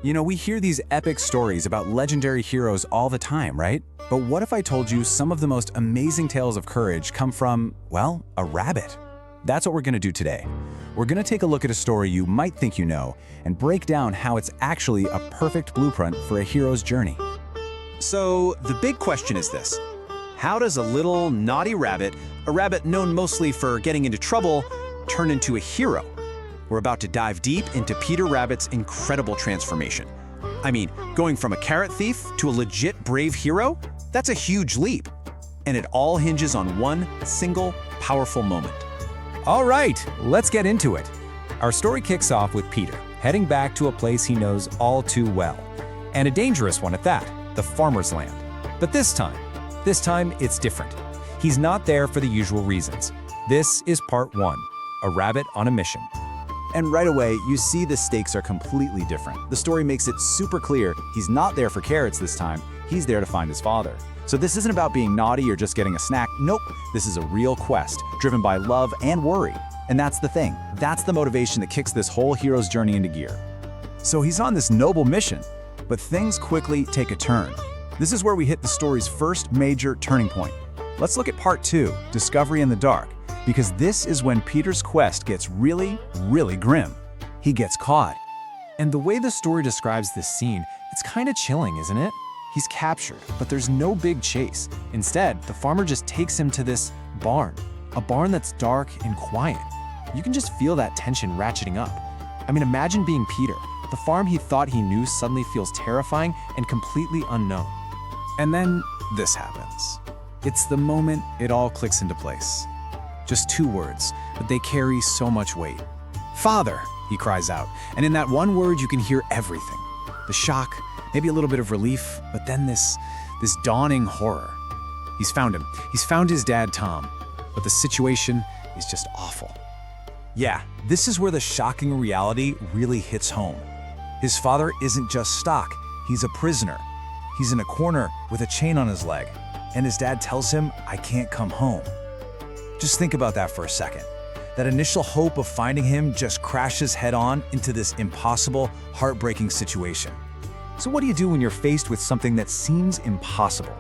We hear these epic stories about legendary heroes all the time, right? But what if I told you some of the most amazing tales of courage come from, well, a rabbit? That's what we're going to do today. We're going to take a look at a story you might think you know and break down how it's actually a perfect blueprint for a hero's journey. So the big question is this: how does a little naughty rabbit, a rabbit known mostly for getting into trouble, turn into a hero? We're about to dive deep into Peter Rabbit's incredible transformation. I mean, going from a carrot thief to a legit brave hero, that's a huge leap. And it all hinges on one single powerful moment. All right, let's get into it. Our story kicks off with Peter, heading back to a place he knows all too well. And a dangerous one at that, the farmer's land. But this time it's different. He's not there for the usual reasons. This is part 1, a rabbit on a mission. And right away, you see the stakes are completely different. The story makes it super clear he's not there for carrots this time, he's there to find his father. So this isn't about being naughty or just getting a snack. Nope, this is a real quest, driven by love and worry. And that's the thing. That's the motivation that kicks this whole hero's journey into gear. So he's on this noble mission, but things quickly take a turn. This is where we hit the story's first major turning point. Let's look at part 2, Discovery in the Dark, because this is when Peter's quest gets really, really grim. He gets caught. And the way the story describes this scene, it's kind of chilling, isn't it? He's captured, but there's no big chase. Instead, the farmer just takes him to this barn, a barn that's dark and quiet. You can just feel that tension ratcheting up. I mean, imagine being Peter. The farm he thought he knew suddenly feels terrifying and completely unknown. And then this happens. It's the moment it all clicks into place. Just 2 words, but they carry so much weight. "Father," he cries out, and in that one word you can hear everything. The shock, maybe a little bit of relief, but then this dawning horror. He's found him. He's found his dad, Tom, but the situation is just awful. Yeah, this is where the shocking reality really hits home. His father isn't just stock, he's a prisoner. He's in a corner with a chain on his leg, and his dad tells him, "I can't come home." Just think about that for a second. That initial hope of finding him just crashes head-on into this impossible, heartbreaking situation. So what do you do when you're faced with something that seems impossible?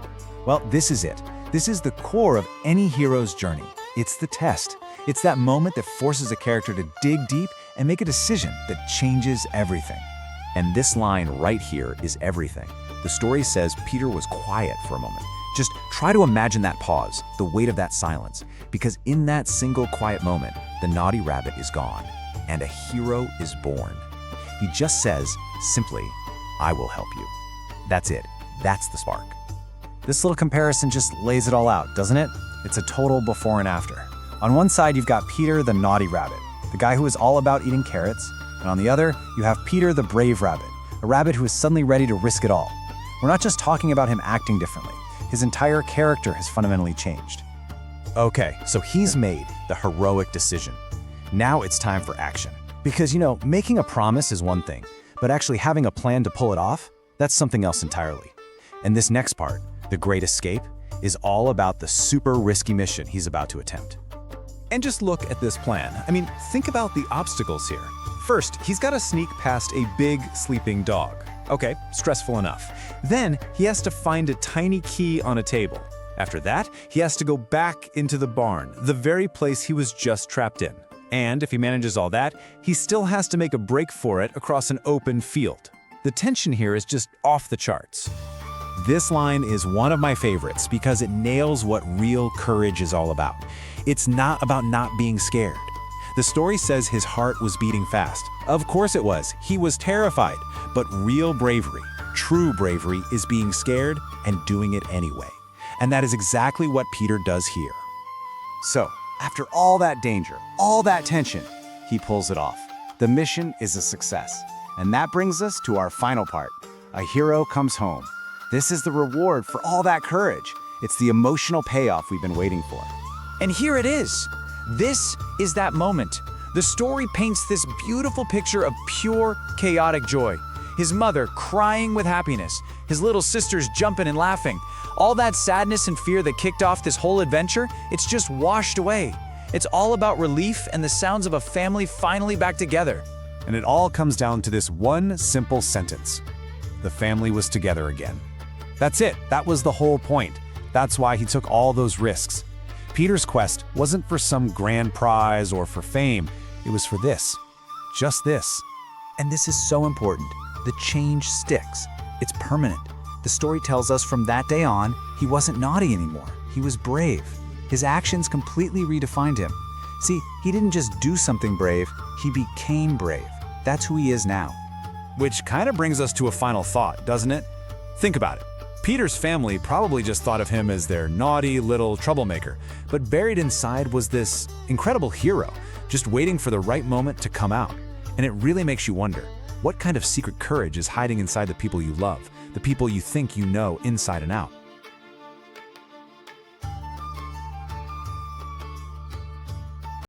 Well, this is it. This is the core of any hero's journey. It's the test. It's that moment that forces a character to dig deep and make a decision that changes everything. And this line right here is everything. The story says Peter was quiet for a moment. Just try to imagine that pause, the weight of that silence, because in that single quiet moment, the naughty rabbit is gone, and a hero is born. He just says, simply, "I will help you." That's it. That's the spark. This little comparison just lays it all out, doesn't it? It's a total before and after. On one side, you've got Peter the naughty rabbit, the guy who is all about eating carrots, and on the other, you have Peter the brave rabbit, a rabbit who is suddenly ready to risk it all. We're not just talking about him acting differently. His entire character has fundamentally changed. Okay, so he's made the heroic decision. Now it's time for action. Because, making a promise is one thing, but actually having a plan to pull it off, that's something else entirely. And this next part, the Great Escape, is all about the super risky mission he's about to attempt. And just look at this plan. I mean, think about the obstacles here. First, he's got to sneak past a big sleeping dog. Okay, stressful enough. Then he has to find a tiny key on a table. After that, he has to go back into the barn, the very place he was just trapped in. And if he manages all that, he still has to make a break for it across an open field. The tension here is just off the charts. This line is one of my favorites because it nails what real courage is all about. It's not about not being scared. The story says his heart was beating fast. Of course it was. He was terrified. But real bravery, true bravery, is being scared and doing it anyway. And that is exactly what Peter does here. So, after all that danger, all that tension, he pulls it off. The mission is a success. And that brings us to our final part. A hero comes home. This is the reward for all that courage. It's the emotional payoff we've been waiting for. And here it is. This is that moment. The story paints this beautiful picture of pure, chaotic joy. His mother crying with happiness, his little sisters jumping and laughing. All that sadness and fear that kicked off this whole adventure, it's just washed away. It's all about relief and the sounds of a family finally back together. And it all comes down to this one simple sentence. The family was together again. That's it. That was the whole point. That's why he took all those risks. Peter's quest wasn't for some grand prize or for fame. It was for this. Just this. And this is so important. The change sticks. It's permanent. The story tells us from that day on, he wasn't naughty anymore. He was brave. His actions completely redefined him. See, he didn't just do something brave, he became brave. That's who he is now. Which kind of brings us to a final thought, doesn't it? Think about it. Peter's family probably just thought of him as their naughty little troublemaker, but buried inside was this incredible hero, just waiting for the right moment to come out. And it really makes you wonder, what kind of secret courage is hiding inside the people you love, the people you think you know inside and out?